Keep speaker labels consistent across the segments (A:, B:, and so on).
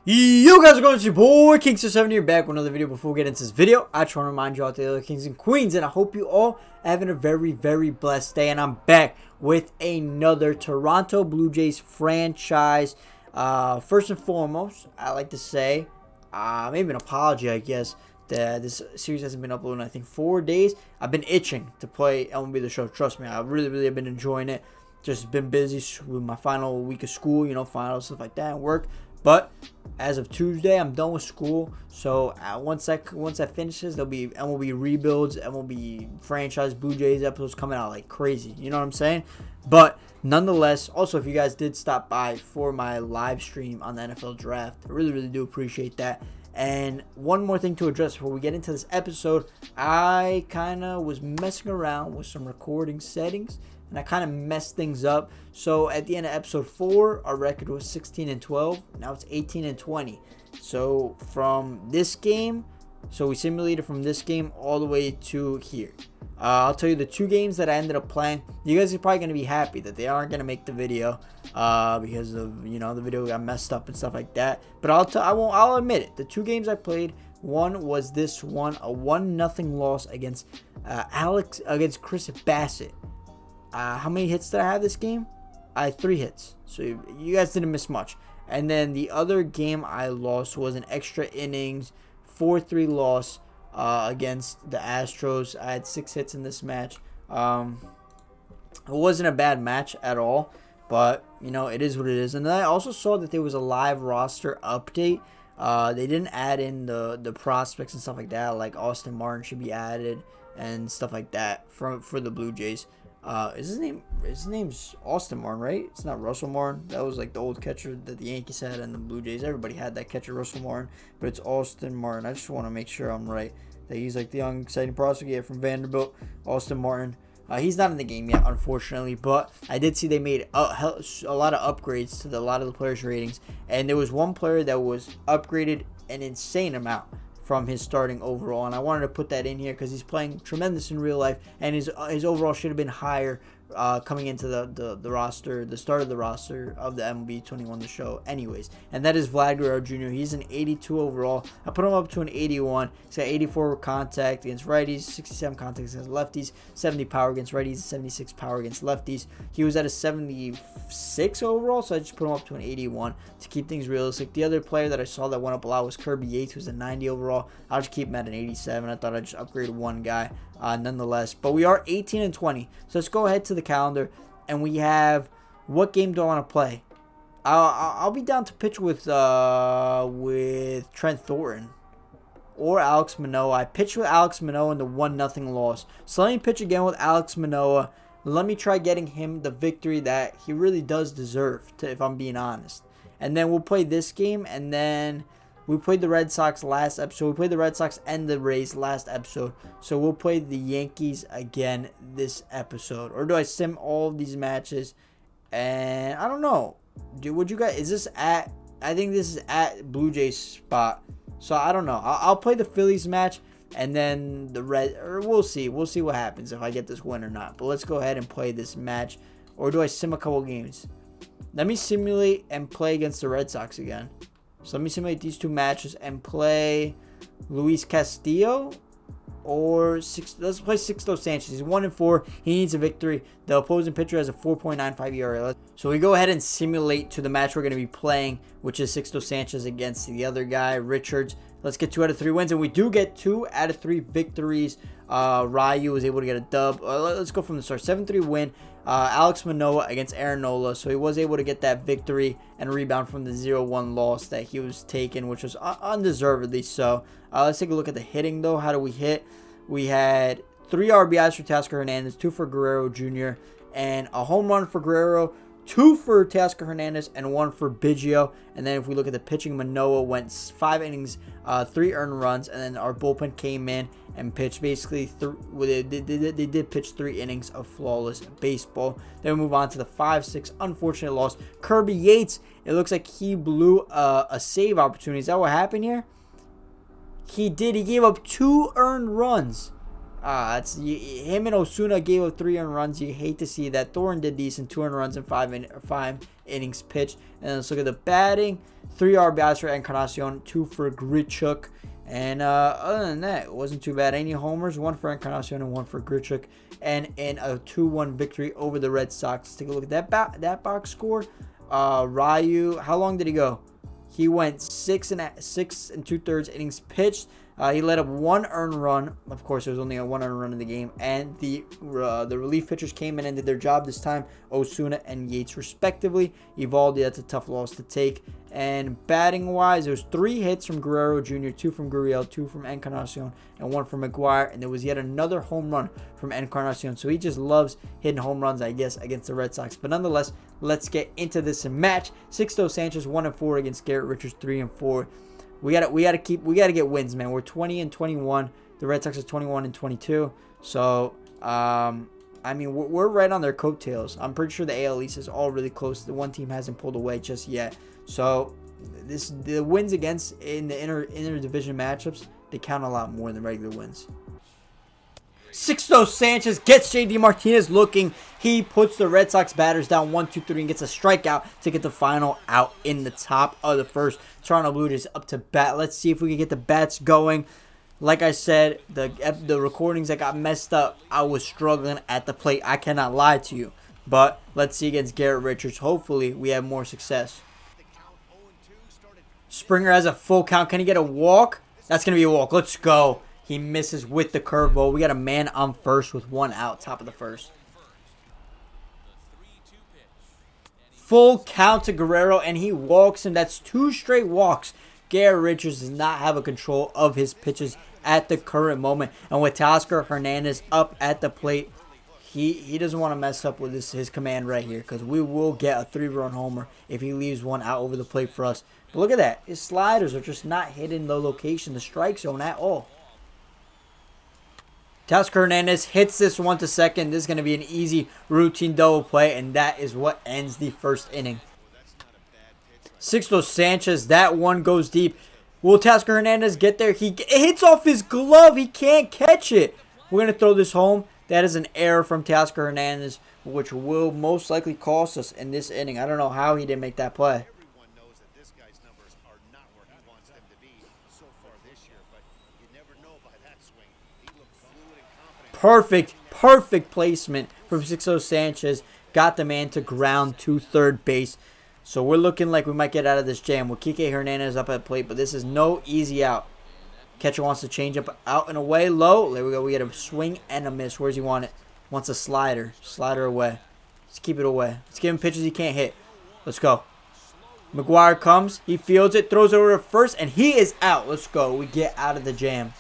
A: Yo guys, are going to your boy King7 here, back with another video. Before we get into this video, I just want to remind you all the other kings and queens, and I hope you all having a very blessed day. And I'm back with another Toronto Blue Jays franchise. First and foremost, I like to say maybe an apology, I guess, that this series hasn't been uploaded in I think 4 days. I've been itching to play MLB The Show. Trust me, I really have been enjoying it. Just been busy with my final week of school, finals, stuff like that, and work. But as of Tuesday, I'm done with school. So once that finishes, there'll be MLB rebuilds, MLB franchise Blue Jays episodes coming out like crazy. You know what I'm saying? But nonetheless, also if you guys did stop by for my live stream on the NFL draft, I really do appreciate that. And one more thing to address before we get into this episode, I kind of was messing around with some recording settings, and I kind of messed things up. So at the end of episode 4, our record was 16-12. Now it's 18-20. So from this game, we simulated from this game all the way to here. I'll tell you the 2 games that I ended up playing. You guys are probably going to be happy that they aren't going to make the video because of, the video got messed up and stuff like that. But I'll admit it. The 2 games I played, one was this one, a 1-0 loss against Chris Bassett. How many hits did I have this game? I had 3 hits. So you guys didn't miss much. And then the other game I lost was an extra innings 4-3 loss against the Astros. I had 6 hits in this match. It wasn't a bad match at all, but it is what it is. And then I also saw that there was a live roster update. They didn't add in the prospects and stuff like that, like Austin Martin should be added and stuff like that for the Blue Jays. His name's Austin Martin, right? It's not Russell Martin. That was like the old catcher that the Yankees had and the Blue Jays. Everybody had that catcher, Russell Martin, but it's Austin Martin. I just want to make sure I'm right, that he's like the young, exciting prospect from Vanderbilt, Austin Martin. He's not in the game yet, unfortunately, but I did see they made a lot of upgrades to a lot of the players' ratings, and there was one player that was upgraded an insane amount from his starting overall, and I wanted to put that in here because he's playing tremendous in real life, and his overall should have been higher coming into the roster, the start of the roster of the MLB 21 The Show anyways, and that is Vlad Guerrero Jr. He's an 82 overall. I put him up to an 81. He's got 84 contact against righties, 67 contact against lefties, 70 power against righties, 76 power against lefties. He was at a 76 overall, so I just put him up to an 81 to keep things realistic. The other player that I saw that went up a lot was Kirby Yates, who's a 90 overall. I'll just keep him at an 87. I thought I'd just upgrade one guy nonetheless. But we are 18-20, so let's go ahead to the calendar, and we have, what game do I want to play? I'll be down to pitch with Trent Thornton or Alex Manoah. I pitched with Alex Manoah in the 1-0 loss, so let me pitch again with Alex Manoah. Let me try getting him the victory that he really does deserve, if I'm being honest. And then we'll play this game, and then we played the Red Sox last episode. We played the Red Sox and the Rays last episode. So we'll play the Yankees again this episode. Or do I sim all of these matches? And I don't know. Would you guys, is this at, I think this is at Blue Jays spot. So I don't know. I'll play the Phillies match and then the Red, or we'll see. We'll see what happens if I get this win or not. But let's go ahead and play this match. Or do I sim a couple games? Let me simulate and play against the Red Sox again. So let me simulate these 2 matches and play Luis Castillo or let's play Sixto Sanchez. He's 1-4. He needs a victory. The opposing pitcher has a 4.95 ERA. So we go ahead and simulate to the match we're going to be playing, which is Sixto Sanchez against the other guy, Richards. Let's get 2 out of 3 wins, and we do get 2 out of 3 victories. Ryu was able to get a dub. Let's go from the start. 7-3 win. Alex Manoah against Aaron Nola. So he was able to get that victory and rebound from the 0-1 loss that he was taking, which was undeservedly so. Let's take a look at the hitting, though. How do we hit? We had 3 RBIs for Teoscar Hernandez, 2 for Guerrero Jr., and a home run for Guerrero, 2 for Teoscar Hernandez, and 1 for Biggio. And then if we look at the pitching, Manoah went 5 innings, 3 earned runs, and then our bullpen came in and pitched basically they did pitch 3 innings of flawless baseball. Then we move on to the 5-6 unfortunate loss. Kirby Yates, it looks like he blew a save opportunity. Is that what happened here? He did. He gave up 2 earned runs. Him and Osuna gave up 3 earned runs. You hate to see that. Thorne did decent, 2 earned runs in 5 innings pitched. And let's look at the batting. 3 RBIs for Encarnacion, 2 for Grichuk. And other than that, it wasn't too bad. Any homers? 1 for Encarnacion and 1 for Grichuk. And in a 2-1 victory over the Red Sox. Let's take a look at that box score. Ryu, how long did he go? He went 6 and 2/3 innings pitched. He let up 1 earned run. Of course, there was only a 1 earned run in the game. And the relief pitchers came in and did their job this time. Osuna and Yates, respectively. Evaldi, that's a tough loss to take. And batting-wise, there was 3 hits from Guerrero Jr., 2 from Gurriel, 2 from Encarnacion, and 1 from McGuire. And there was yet another home run from Encarnacion. So he just loves hitting home runs, I guess, against the Red Sox. But nonetheless, let's get into this match. Sixto Sanchez 1-4 against Garrett Richards 3-4. We gotta get wins, man. We're 20-21. The Red Sox are 21-22. So I mean, we're right on their coattails. I'm pretty sure the AL East is all really close. The one team hasn't pulled away just yet. So the wins against in the inter division matchups, they count a lot more than regular wins. Sixto Sanchez gets JD Martinez looking. He puts the Red Sox batters down 1-2-3 and gets a strikeout to get the final out in the top of the first. Toronto Blue Jays up to bat. Let's see if we can get the bats going. Like I said, the recordings that got messed up, I was struggling at the plate. I cannot lie to you. But let's see against Garrett Richards. Hopefully, we have more success. Springer has a full count. Can he get a walk? That's going to be a walk. Let's go. He misses with the curveball. We got a man on first with 1 out, top of the first. Full count to Guerrero, and he walks him. That's 2 straight walks. Garrett Richards does not have a control of his pitches at the current moment. And with Teoscar Hernandez up at the plate, he doesn't want to mess up with his command right here, because we will get a 3-run homer if he leaves 1 out over the plate for us. But look at that. His sliders are just not hitting the location, the strike zone at all. Teoscar Hernandez hits this one to second. This is going to be an easy routine double play, and that is what ends the first inning. Sixto Sanchez, that one goes deep. Will Teoscar Hernandez get there? It hits off his glove. He can't catch it. We're going to throw this home. That is an error from Teoscar Hernandez, which will most likely cost us in this inning. I don't know how he didn't make that play. Perfect placement from Sixto Sanchez. Got the man to ground to third base. So we're looking like we might get out of this jam with Kike Hernandez up at plate, but this is no easy out. Catcher wants to change up out and away low. There we go. We get a swing and a miss. Where's he want it? Wants a slider. Slider away. Let's keep it away. Let's give him pitches he can't hit. Let's go. McGuire comes. He fields it. Throws it over to first. And he is out. Let's go. We get out of the jam.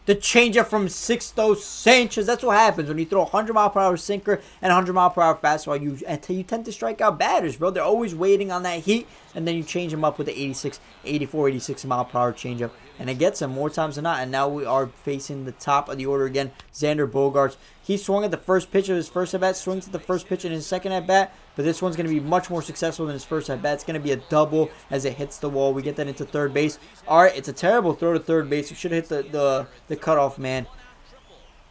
A: The changeup from Sixto Sanchez. That's what happens when you throw a 100-mile-per-hour sinker and a 100-mile-per-hour fastball. You tend to strike out batters, bro. They're always waiting on that heat, and then you change them up with the 84, 86-mile-per-hour changeup. And it gets him more times than not. And now we are facing the top of the order again. Xander Bogaerts. He swung at the first pitch of his first at-bat, swings at the first pitch in his second at-bat. But this one's going to be much more successful than his first at-bat. It's going to be a double as it hits the wall. We get that into third base. All right, it's a terrible throw to third base. We should have hit the cutoff man.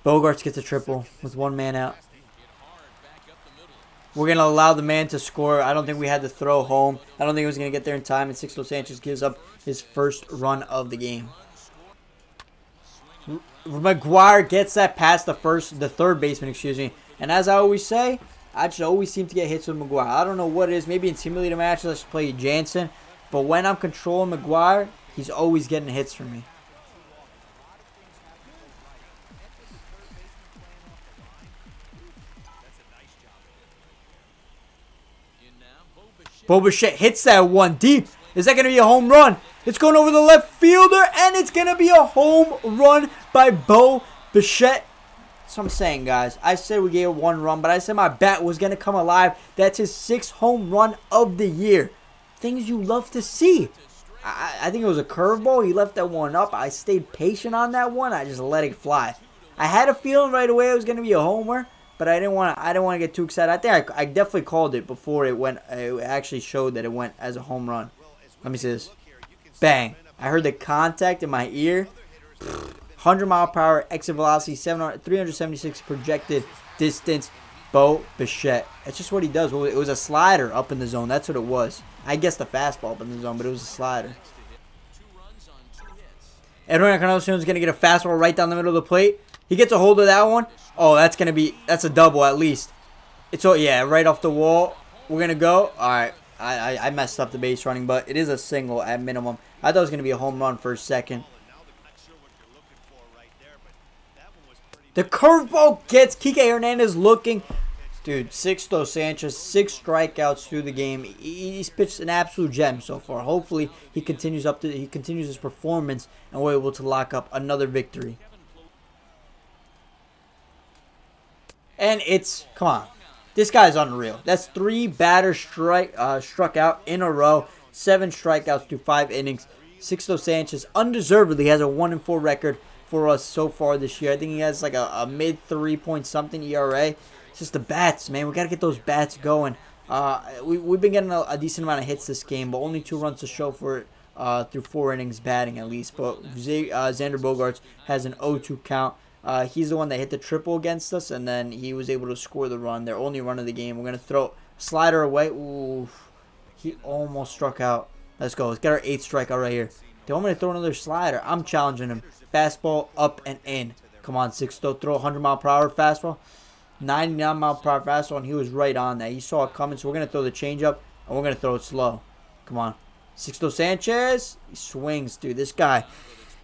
A: Bogaerts gets a triple with 1 man out. We're going to allow the man to score. I don't think we had to throw home. I don't think he was going to get there in time. And Sixto Sanchez gives up his first run of the game. McGuire gets that past the third baseman, And as I always say, I just always seem to get hits with McGuire. I don't know what it is. Maybe in simulator matches I should play Jansen. But when I'm controlling McGuire, he's always getting hits from me. Bo Bichette hits that one deep. Is that going to be a home run? It's going over the left fielder, and it's going to be a home run by Bo Bichette. That's what I'm saying, guys. I said we gave 1 run, but I said my bat was going to come alive. That's his 6th home run of the year. Things you love to see. I think it was a curveball. He left that one up. I stayed patient on that one. I just let it fly. I had a feeling right away it was going to be a homer. But I didn't want to get too excited. I think I definitely called it before it went. It actually showed that it went as a home run. Let me see this. Bang. I heard the contact in my ear. 100-mile-per-hour exit velocity, 376 projected distance. Bo Bichette. That's just what he does. It was a slider up in the zone. That's what it was. I guess the fastball up in the zone, but it was a slider. Edwin Encarnacion is going to get a fastball right down the middle of the plate. He gets a hold of that one. Oh, that's a double at least. Yeah, right off the wall. We're going to go. All right. I messed up the base running, but it is a single at minimum. I thought it was going to be a home run for a second. The curveball gets Kike Hernandez looking. Dude, Sixto Sanchez, 6 strikeouts through the game. He's pitched an absolute gem so far. Hopefully, he continues his performance, and we're able to lock up another victory. And come on, this guy's unreal. That's 3 batters struck out in a row, 7 strikeouts through 5 innings. Sixto Sanchez undeservedly has a 1-4 record for us so far this year. I think he has like a mid 3-point something ERA. It's just the bats, man. We got to get those bats going. We've been getting a decent amount of hits this game, but only 2 runs to show for it through 4 innings batting at least. But Xander Bogaerts has an 0-2 count. He's the one that hit the triple against us, and then he was able to score the run, their only run of the game. We're going to throw slider away. Ooh, he almost struck out. Let's go. Let's get our 8th strikeout right here. They want me to throw another slider. I'm challenging him. Fastball up and in. Come on, Sixto. Throw 100-mile-per-hour fastball. 99-mile-per-hour fastball, and he was right on that. He saw it coming, so we're going to throw the changeup, and we're going to throw it slow. Come on. Sixto Sanchez. He swings, dude. This guy,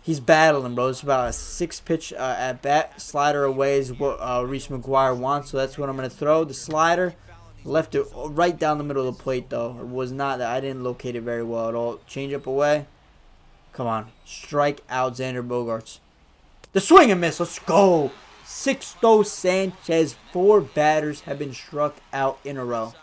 A: he's battling, bro. It's about a 6-pitch at bat. Slider away is what Reese McGuire wants, so that's what I'm going to throw. The slider. Left it right down the middle of the plate, though. It was not that. I didn't locate it very well at all. Changeup away. Come on. Strike out Xander Bogaerts. The swing and miss. Let's go. Sixto Sanchez. 4 batters have been struck out in a row.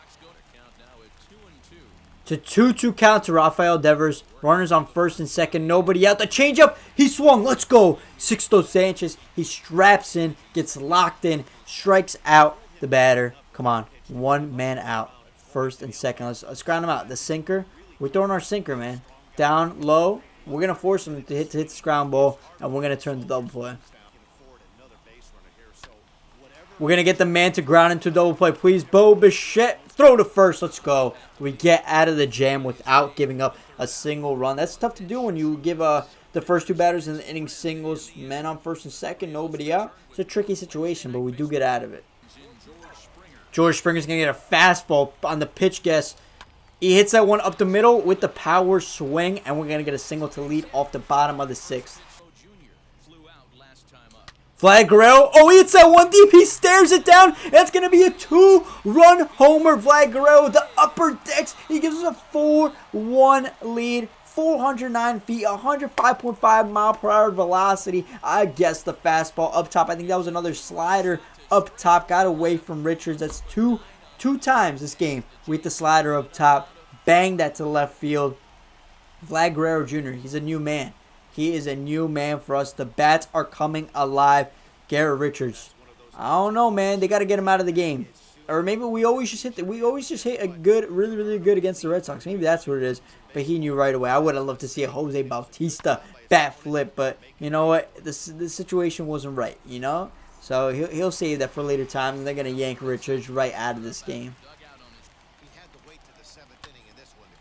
A: To 2-2 count to Rafael Devers. Runners on first and second. Nobody out. The changeup. He swung. Let's go. Sixto Sanchez. He straps in. Gets locked in. Strikes out the batter. Come on. 1 man out. First and second. Let's ground him out. The sinker. We're throwing our sinker, man. Down low. We're going to force him to hit this ground ball, and we're going to turn the double play. We're going to get the man to ground into double play. Please, Bo Bichette. Throw to first. Let's go. We get out of the jam without giving up a single run. That's tough to do when you give the first 2 batters in the inning singles. Man on first and second. Nobody out. It's a tricky situation, but we do get out of it. George Springer's going to get a fastball on the pitch guess. He hits that one up the middle with the power swing, and we're going to get a single to lead off the bottom of the 6th. Vlad Guerrero. Oh, he hits that one deep. He stares it down. That's going to be a 2-run homer. Vlad Guerrero with the upper decks. He gives us a 4-1 lead. 409 feet, 105.5 mile per hour velocity. I guess the fastball up top. I think that was another slider up top. Got away from Richards. That's two times this game with the slider up top. Bang that to left field. Vlad Guerrero Jr., he's a new man. He is a new man for us. The bats are coming alive. Garrett Richards. I don't know, man. They got to get him out of the game. Or maybe we always just hit a good, really good against the Red Sox. Maybe that's what it is. But he knew right away. I would have loved to see a Jose Bautista bat flip. But you know what? The situation wasn't right, you know? So he'll save that for later time. And they're going to yank Richards right out of this game.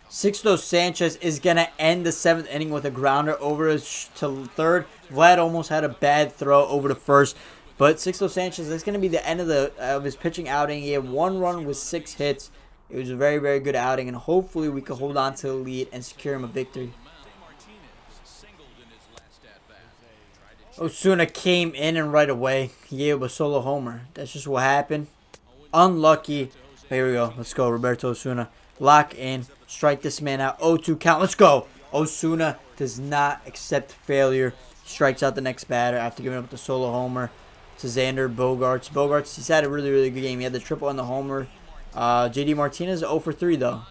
A: Sixto Sanchez is going to end the 7th inning with a grounder over to third. Vlad almost had a bad throw over to first. But Sixto Sanchez, that's going to be the end of his pitching outing. He had 1 run with 6 hits. It was a very, very good outing. And hopefully we can hold on to the lead and secure him a victory. Osuna came in and right away he gave a solo homer. That's just what happened. Unlucky. Here we go. Let's go, Roberto Osuna. Lock in. Strike this man out. 0-2 count. Let's go. Osuna does not accept failure. Strikes out the next batter after giving up the solo homer to Xander Bogaerts. Bogaerts, he's had a really, really good game. He had the triple and the homer. JD Martinez 0 for 3 though.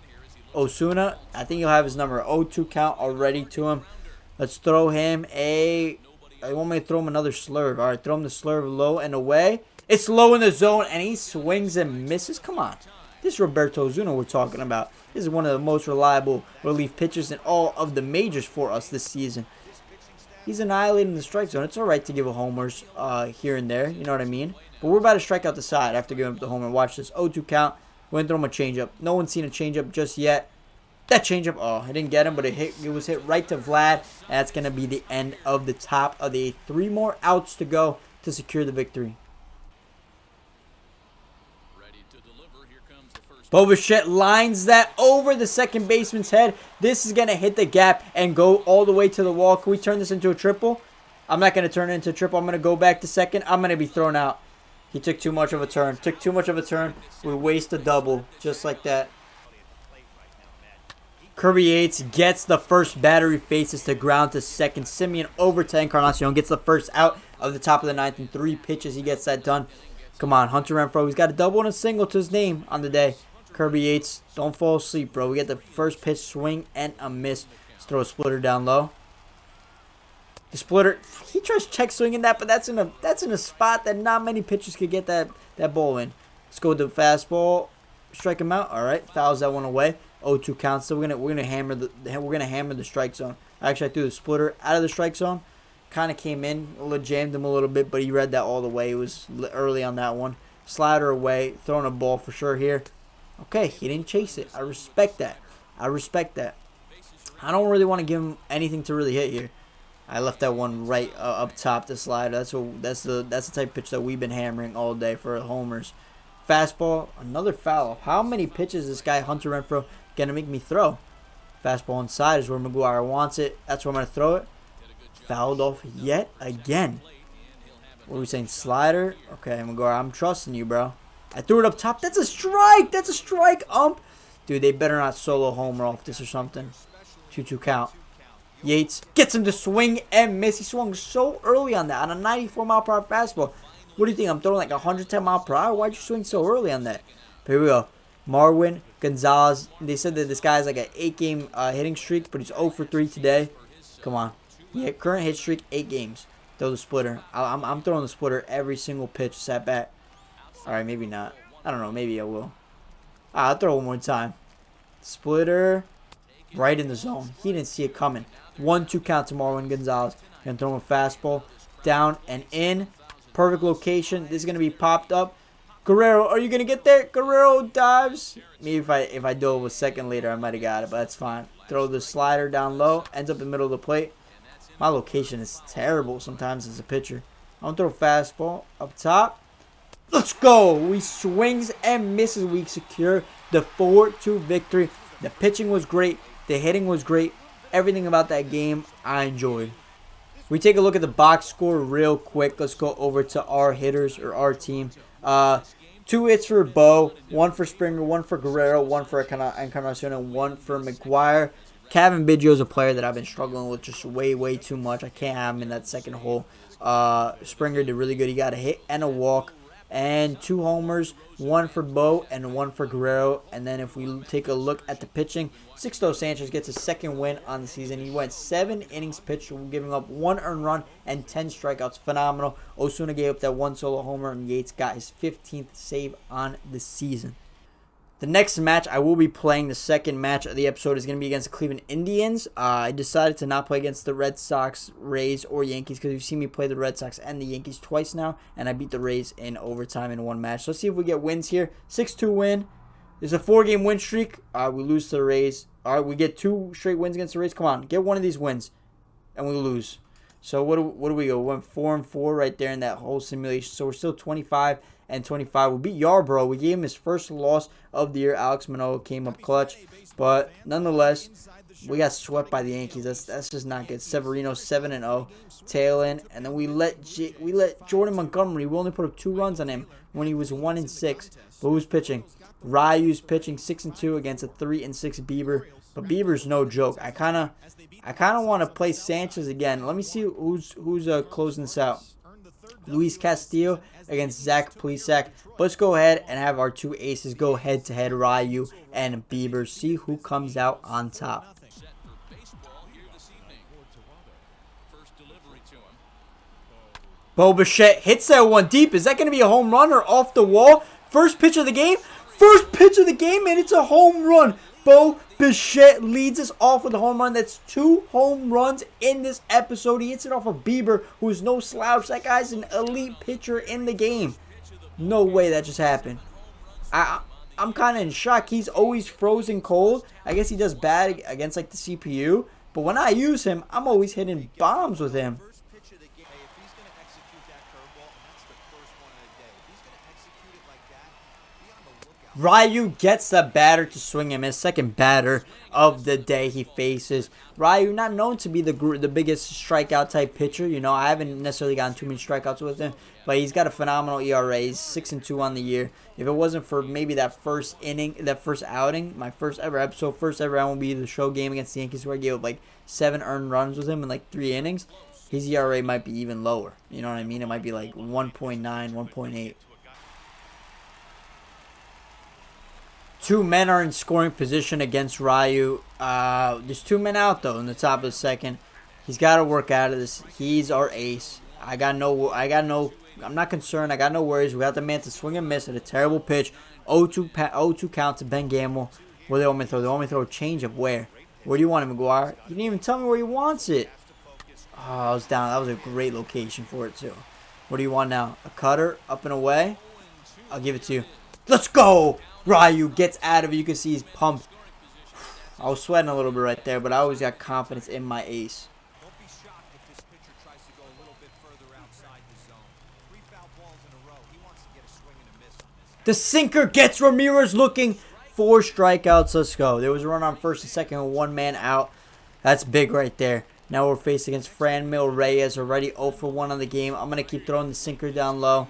A: Osuna, I think he'll have his number. 0-2 count already to him. Let's throw him I want me to throw him another slurve. All right, throw him the slurve low and away. It's low in the zone, and he swings and misses. Come on. This is Roberto Osuna we're talking about. This is one of the most reliable relief pitchers in all of the majors for us this season. he's annihilating the strike zone. It's all right to give a homers here and there. You know what I mean? But we're about to strike out the side after giving up the homer. Watch this. 0-2 count. We're going to throw him a changeup. No one's seen a changeup just yet. That changeup, oh, I didn't get him, but it was hit right to Vlad. And that's going to be the end of the top of the 3 more outs to go to secure the victory. Bo Bichette lines that over the second baseman's head. This is going to hit the gap and go all the way to the wall. Can we turn this into a triple? I'm not going to turn it into a triple. I'm going to go back to second. I'm going to be thrown out. He took too much of a turn. Took too much of a turn. We waste a double just like that. Kirby Yates gets the first batter. He faces to ground to second. Simeon over to Encarnacion. Gets the first out of the top of the 9th in 3 pitches. He gets that done. Come on, Hunter Renfroe. He's got a double and a single to his name on the day. Kirby Yates, don't fall asleep, bro. We get the first pitch, swing and a miss. Let's throw a splitter down low. The splitter, he tries check swinging that, but that's in a spot that not many pitchers could get that ball in. Let's go with the fastball, strike him out. All right, fouls that one away. 0-2 count. So we're gonna hammer the strike zone. Actually, I threw the splitter out of the strike zone. Kind of came in, jammed him a little bit, but he read that all the way. It was early on that one. Slider away, throwing a ball for sure here. Okay, he didn't chase it. I respect that. I don't really want to give him anything to really hit here. I left that one right up top, the slider. That's the type of pitch that we've been hammering all day for homers. Fastball, another foul. How many pitches is this guy Hunter Renfroe gonna make me throw? Fastball inside is where McGuire wants it. That's where I'm gonna throw it. Fouled off yet again. What are we saying? Slider. Okay, McGuire, I'm trusting you, bro. I threw it up top. That's a strike. That's a strike, ump. Dude, they better not solo homer off this or something. 2-2 count. Yates gets him to swing and miss. He swung so early on that, on a 94-mile-per-hour fastball. What do you think? I'm throwing like 110 miles per hour? Why'd you swing so early on that? But here we go. Marwin Gonzalez. They said that this guy's like an 8-game hitting streak, but he's 0 for 3 today. Come on. Yeah, current hit streak, 8 games. Throw the splitter. I'm throwing the splitter every single pitch, sat back. Alright, maybe not. I don't know. Maybe I will. I'll throw it one more time. Splitter. Right in the zone. He didn't see it coming. 1-2 count to Marwin Gonzalez. Gonna throw him a fastball. Down and in. Perfect location. This is going to be popped up. Guerrero, are you going to get there? Guerrero dives. Maybe if I dove a second later, I might have got it, but that's fine. Throw the slider down low. Ends up in the middle of the plate. My location is terrible sometimes as a pitcher. I'm going to throw a fastball up top. Let's go. We swings and misses. We secure the 4-2 victory. The pitching was great. The hitting was great. Everything about that game I enjoyed. We take a look at the box score real quick. Let's go over to our hitters or our team. 2 hits for Bo, 1 for Springer, 1 for Guerrero, 1 for Encarnacion, and 1 for McGuire. Kevin Biggio is a player that I've been struggling with just way too much. I can't have him in that second hole. Springer did really good. He got a hit and a walk. And 2 homers, 1 for Bo and 1 for Guerrero. And then if we take a look at the pitching, Sixto Sanchez gets his 2nd win on the season. He went 7 innings pitched, giving up 1 earned run and 10 strikeouts. Phenomenal. Osuna gave up that 1 solo homer, and Yates got his 15th save on the season. The next match I will be playing, the second match of the episode, is going to be against the Cleveland Indians. I decided to not play against the Red Sox, Rays, or Yankees because you've seen me play the Red Sox and the Yankees twice now, and I beat the Rays in overtime in 1 match. So let's see if we get wins here. 6-2 win. There's a 4-game win streak. We lose to the Rays. All right, we get 2 straight wins against the Rays. Come on, get one of these wins, and we lose. So what do we go? We went 4-4 right there in that whole simulation. So we're still 25-25. We beat Yarborough. We gave him his first loss of the year. Alex Manoah came up clutch, but nonetheless, we got swept by the Yankees. That's just not good. Severino 7-0, tail end, and then we let Jordan Montgomery. We only put up 2 runs on him when he was 1-6. But who's pitching? Ryu's pitching 6-2 against a 3-6 Bieber. But Bieber's no joke. I kind of want to play Sanchez again. Let me see who's closing this out. Luis Castillo against Zach Plesac. But let's go ahead and have our 2 aces go head-to-head, Ryu and Bieber. See who comes out on top. Bo Bichette hits that one deep. Is that going to be a home run or off the wall? First pitch of the game. First pitch of the game, and it's a home run. Bo Bichette leads us off with a home run. That's 2 home runs in this episode. He hits it off of Bieber, who's no slouch. That guy's an elite pitcher in the game. No way that just happened. I'm kind of in shock. He's always frozen cold. I guess he does bad against like the CPU. But when I use him, I'm always hitting bombs with him. Ryu gets the batter to swing him. His second batter of the day he faces. Ryu, not known to be the biggest strikeout type pitcher. You know, I haven't necessarily gotten too many strikeouts with him. But he's got a phenomenal ERA. He's 6-2 on the year. If it wasn't for maybe that first inning, that first outing, my first ever episode, first ever round will be the show game against the Yankees where I gave up like 7 earned runs with him in like 3 innings. His ERA might be even lower. You know what I mean? It might be like 1.9, 1.8. 2 men are in scoring position against Ryu. There's 2 men out though in the top of the second. He's got to work out of this. He's our ace. I'm not concerned. I got no worries. We got the man to swing and miss at a terrible pitch. 0-2 count to Ben Gamble. Where they want me to throw? They want me to throw a change of where? Where do you want it, McGuire? He didn't even tell me where he wants it. Oh, I was down. That was a great location for it too. What do you want now? A cutter up and away? I'll give it to you. Let's go! Ryu gets out of it. You can see he's pumped. I was sweating a little bit right there, but I always got confidence in my ace. The sinker gets Ramirez looking for strikeouts. Let's go. There was a run on first and second with 1 man out. That's big right there. Now we're faced against Franmil Reyes. Already 0 for 1 on the game. I'm going to keep throwing the sinker down low.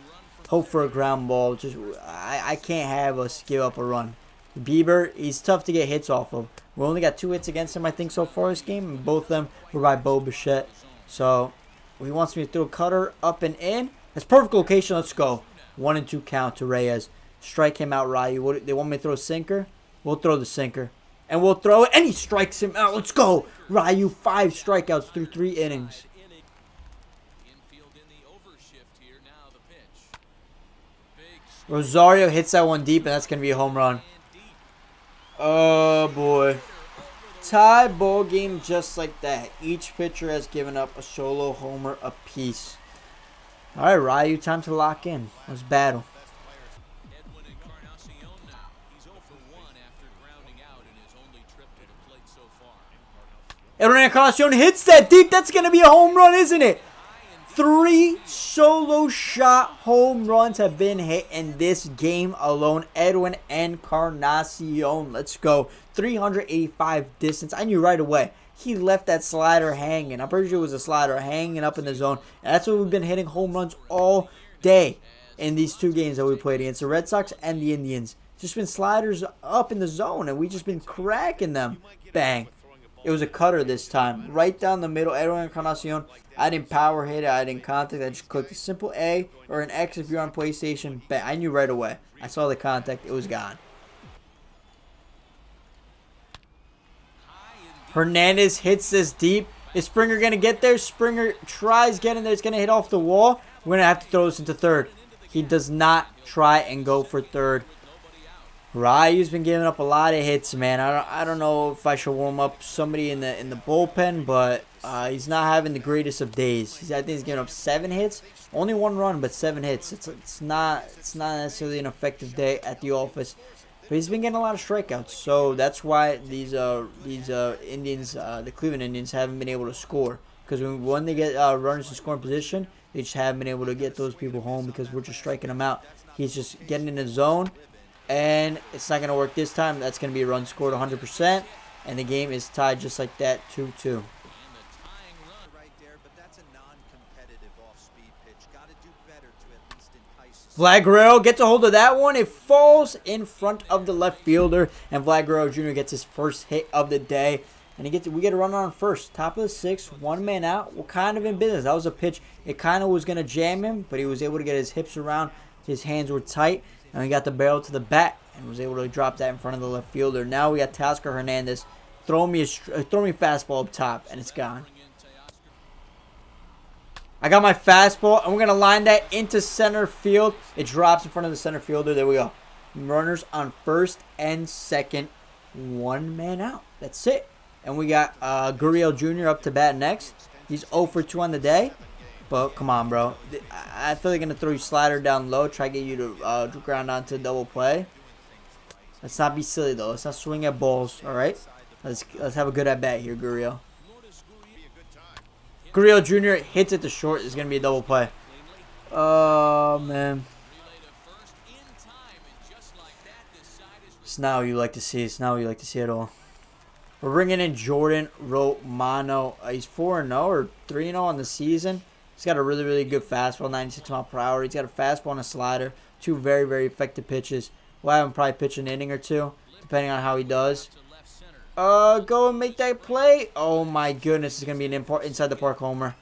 A: Hope for a ground ball. I can't have us give up a run. Bieber, he's tough to get hits off of. We only got 2 hits against him, I think, so far this game. And both of them were by Bo Bichette. So he wants me to throw a cutter up and in. That's perfect location. Let's go. 1-2 count to Reyes. Strike him out, Ryu. They want me to throw a sinker? We'll throw the sinker. And we'll throw it. And he strikes him out. Let's go. Ryu, 5 strikeouts through 3 innings. Rosario hits that one deep, and that's going to be a home run. Oh, boy. Tie ball game just like that. Each pitcher has given up a solo homer apiece. All right, Ryu, time to lock in. Let's battle. Edwin Encarnacion hits that deep. That's going to be a home run, isn't it? 3 solo shot home runs have been hit in this game alone. Edwin Encarnacion. Let's go. 385 distance. I knew right away. He left that slider hanging. I'm pretty sure it was a slider hanging up in the zone. And that's what we've been hitting home runs all day in these 2 games that we played against the Red Sox and the Indians. Just been sliders up in the zone, and we just been cracking them. Bang. It was a cutter this time. Right down the middle. Edwin Encarnacion. I didn't power hit it. I didn't contact. I just clicked a simple A or an X if you're on PlayStation. Bang. I knew right away. I saw the contact. It was gone. Hernandez hits this deep. Is Springer going to get there? Springer tries getting there. It's going to hit off the wall. We're going to have to throw this into third. He does not try and go for third. Ryu's been giving up a lot of hits, man. I don't know if I should warm up somebody in the bullpen, but he's not having the greatest of days. I think he's giving up 7 hits, only 1 run, but 7 hits. It's not necessarily an effective day at the office, but he's been getting a lot of strikeouts. So that's why these Indians, the Cleveland Indians, haven't been able to score, because when they get runners in scoring position, they just haven't been able to get those people home because we're just striking them out. He's just getting in the zone. And it's not going to work this time. That's going to be a run scored 100%. And the game is tied just like that, 2-2. Vlad Guerrero gets a hold of that one. It falls in front of the left fielder. And Vlad Guerrero Jr. gets his first hit of the day. And we get a runner on first. Top of the 6th, 1 man out. We're kind of in business. That was a pitch. It kind of was going to jam him, but he was able to get his hips around. His hands were tight. And he got the barrel to the bat and was able to drop that in front of the left fielder. Now we got Teoscar Hernandez. Throw me a fastball up top, and it's gone. I got my fastball, and we're going to line that into center field. It drops in front of the center fielder. There we go. Runners on first and second. One man out. That's it. And we got Gurriel Jr. up to bat next. He's 0 for 2 on the day. But come on, bro. I feel like they're going to throw you slider down low. Try to get you to ground onto double play. Let's not be silly, though. Let's not swing at balls, all right? Let's have a good at-bat here, Gurriel. Gurriel Jr. hits it to short. It's going to be a double play. Oh, man. It's not what you like to see. It's not what you like to see at all. We're bringing in Jordan Romano. He's 4-0 or 3-0 on the season. He's got a really, really good fastball, 96 mile per hour. He's got a fastball and a slider. Two very, very effective pitches. We'll have him probably pitch an inning or two, depending on how he does. Go and make that play. Oh, my goodness. It's going to be an inside the park homer.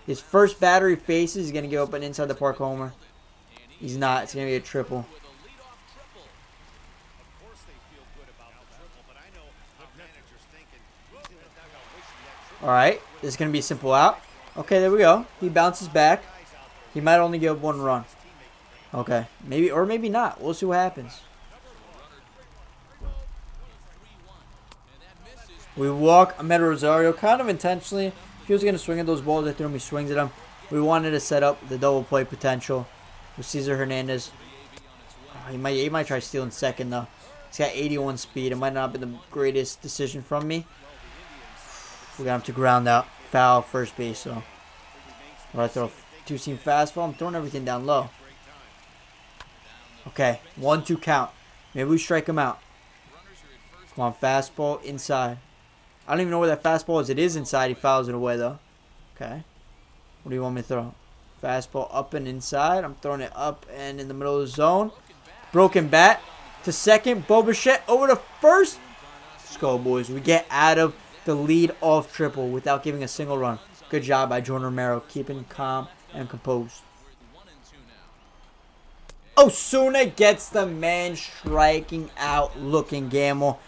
A: His first batter he faces, he's going to give up an inside the park homer. He's not. It's going to be a triple. All right. This is going to be a simple out. Okay, there we go. He bounces back. He might only give up 1 run. Okay. Maybe or maybe not. We'll see what happens. We walk Ahmed Rosario kind of intentionally. He was going to swing at those balls. I threw him. He swings at them. We wanted to set up the double play potential with Cesar Hernandez. Oh, he might try stealing second, though. He's got 81 speed. It might not have been the greatest decision from me. We got him to ground out. Foul first base, so. When I throw a two-seam fastball, I'm throwing everything down low. Okay, 1-2 count. Maybe we strike him out. Come on, fastball inside. I don't even know where that fastball is. It is inside. He fouls it away, though. Okay. What do you want me to throw? Fastball up and inside. I'm throwing it up and in the middle of the zone. Broken bat to second. Bo Bichette over to first. Let's go, boys. We get out of the lead-off triple without giving a single run. Good job by Jordan Romero, keeping calm and composed. Osuna gets the man striking out looking gamble.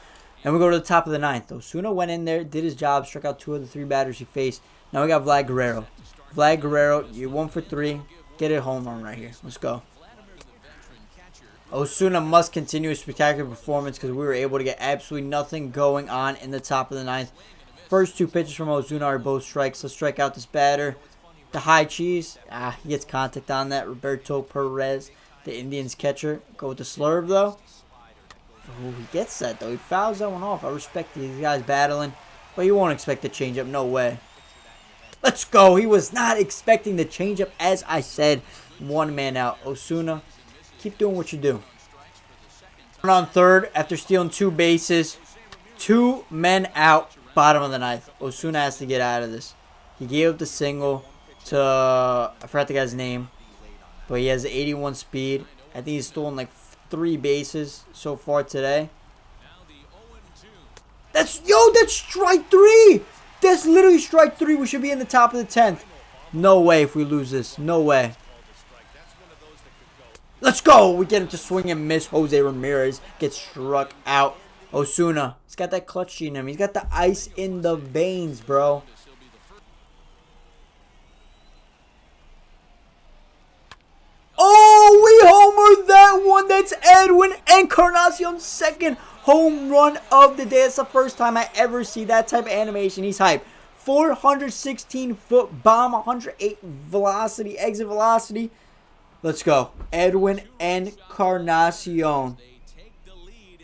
A: And we go to the top of the 9th. Osuna went in there, did his job, struck out 2 of the 3 batters he faced. Now we got Vlad Guerrero. Vlad Guerrero, you're 1 for 3. Get a home run right here. Let's go. Osuna must continue a spectacular performance because we were able to get absolutely nothing going on in the top of the 9th. First 2 pitches from Osuna are both strikes. Let's strike out this batter. The high cheese. He gets contact on that. Roberto Perez, the Indians catcher. Go with the slurve, though. Oh, he gets that, though. He fouls that one off. I respect these guys battling. But you won't expect the changeup. No way. Let's go. He was not expecting the changeup, as I said. 1 man out. Osuna, keep doing what you do. On third after stealing 2 bases. 2 men out. Bottom of the 9th. Osuna has to get out of this. He gave up the single to, I forgot the guy's name, but he has 81 speed. I think he's stolen like 3 bases so far today. That's strike 3. That's literally strike 3. We should be in the top of the 10th. No way if we lose this. No way. Let's go. We get him to swing and miss. Jose Ramirez gets struck out. Osuna, he's got that clutch gene in him. He's got the ice in the veins, bro. Oh, we homered that one. That's Edwin Encarnacion's 2nd home run of the day. It's the first time I ever see that type of animation. He's hyped. 416-foot bomb, 108 velocity, exit velocity. Let's go. Edwin Encarnacion.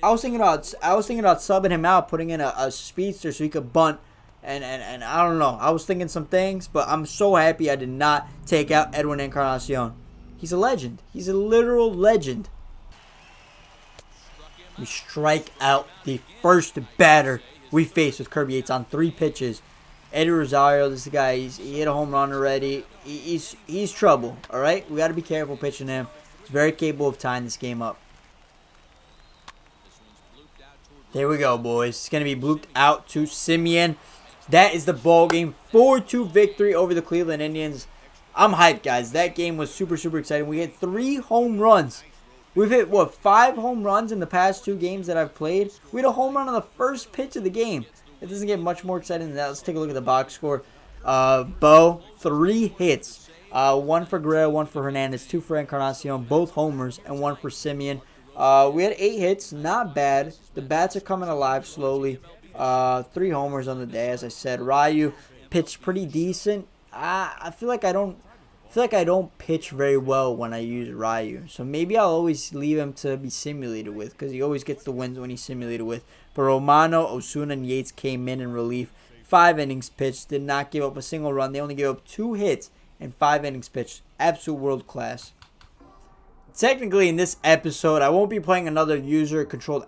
A: I was thinking about subbing him out, putting in a speedster so he could bunt, and I don't know. I was thinking some things, but I'm so happy I did not take out Edwin Encarnacion. He's a legend. He's a literal legend. We strike out the first batter we faced with Kirby Yates on 3 pitches. Eddie Rosario, this guy, he hit a home run already. He's trouble. All right, we got to be careful pitching him. He's very capable of tying this game up. There we go, boys. It's going to be blooped out to Simeon. That is the ball game. 4-2 victory over the Cleveland Indians. I'm hyped, guys. That game was super, super exciting. We hit 3 home runs. We've hit, 5 home runs in the past 2 games that I've played. We had a home run on the first pitch of the game. It doesn't get much more exciting than that. Let's take a look at the box score. Bo, 3 hits. 1 for Guerrero, 1 for Hernandez, 2 for Encarnacion, both homers, and 1 for Simeon. We had 8 hits, not bad. The bats are coming alive slowly. 3 homers on the day, as I said. Ryu pitched pretty decent. I feel like I don't pitch very well when I use Ryu. So maybe I'll always leave him to be simulated with, because he always gets the wins when he's simulated with. But Romano, Osuna, and Yates came in relief. 5 innings pitched, did not give up a single run. They only gave up 2 hits in 5 innings pitched. Absolute world class. Technically, in this episode, I won't be playing another user-controlled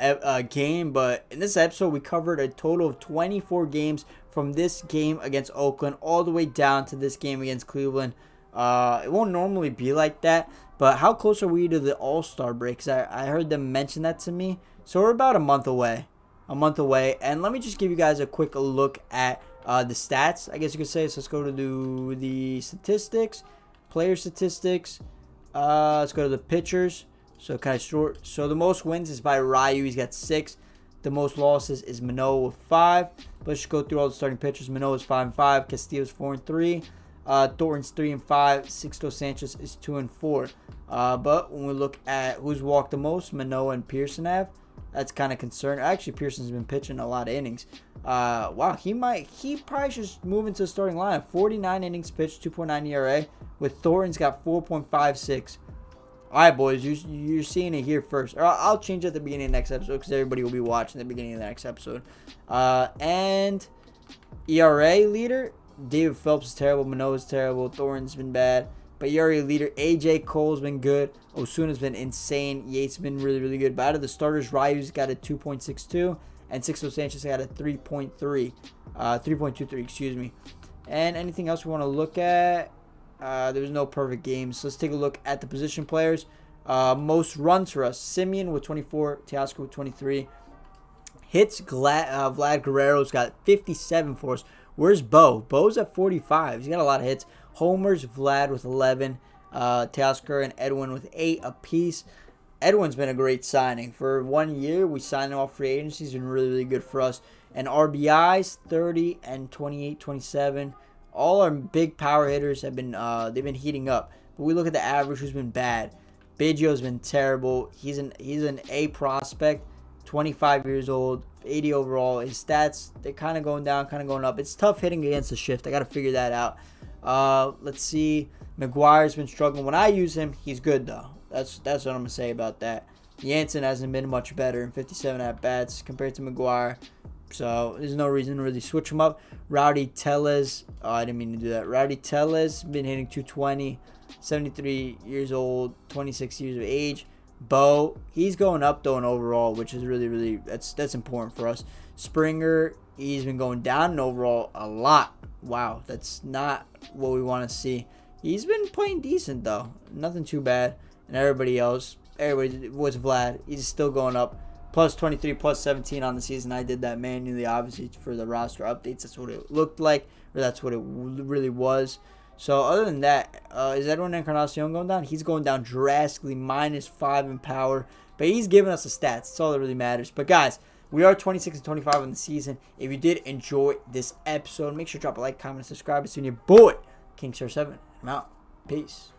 A: game, but in this episode, we covered a total of 24 games from this game against Oakland all the way down to this game against Cleveland. It won't normally be like that, but how close are we to the All-Star break? 'Cause I heard them mention that to me. So we're about a month away. And let me just give you guys a quick look at the stats, I guess you could say. So let's go to the statistics, player statistics. Let's go to the pitchers. So kind of short. So the most wins is by Ryu. He's got 6. The most losses is Manoah with 5. Let's just go through all the starting pitchers. Manoah is 5-5. Castillo's 4-3. Thornton's 3-5. Sixto Sanchez is 2-4. But when we look at who's walked the most, Manoah and Pearson have. That's kind of concerning. Actually, Pearson's been pitching a lot of innings. Wow, he probably should move into the starting lineup. 49 innings pitched, 2.9 ERA. With Thornton's got 4.56. All right, boys, you're seeing it here first. Or I'll change it at the beginning of the next episode because everybody will be watching the beginning of the next episode. And ERA leader, David Phelps is terrible. Manoah's terrible. Thornton's been bad. But ERA leader, A.J. Cole's been good. Osuna's been insane. Yates been really, really good. But out of the starters, Ryu's got a 2.62. And Sixto Sanchez got a 3.23, excuse me. And anything else we want to look at? There was no perfect games. So let's take a look at the position players. Most runs for us. Simeon with 24. Teoscar with 23. Hits, Vlad Guerrero's got 57 for us. Where's Bo? Bo's at 45. He's got a lot of hits. Homers, Vlad with 11. Teoscar and Edwin with 8 apiece. Edwin's been a great signing. For 1 year, we signed him off free agency. He's been really, really good for us. And RBIs, 30 and 28, 27. All our big power hitters have been they've been heating up. But we look at the average, who's been bad. Biggio's been terrible. He's an A prospect, 25 years old, 80 overall. His stats, they're kind of going down, kind of going up. It's tough hitting against the shift. I got to figure that out. Let's see. McGuire's been struggling. When I use him, he's good, though. That's what I'm going to say about that. Jansen hasn't been much better in 57 at-bats compared to McGuire. So there's no reason to really switch him up. Rowdy Tellez. Oh, I didn't mean to do that. Rowdy Tellez been hitting 220. 73 years old. 26 years of age. Bo, he's going up, though, in overall, which is really, really, that's important for us. Springer, he's been going down in overall a lot. Wow, that's not what we want to see. He's been playing decent, though. Nothing too bad. And everybody was Vlad. He's still going up. Plus 23, plus 17 on the season. I did that manually, obviously, for the roster updates. That's what it looked like, or that's what it really was. So other than that, is Edwin Encarnacion going down? He's going down drastically, -5 in power. But he's giving us the stats. That's all that really matters. But guys, we are 26 and 25 on the season. If you did enjoy this episode, make sure to drop a like, comment, and subscribe. It's been your boy, King Star 7. I'm out. Peace.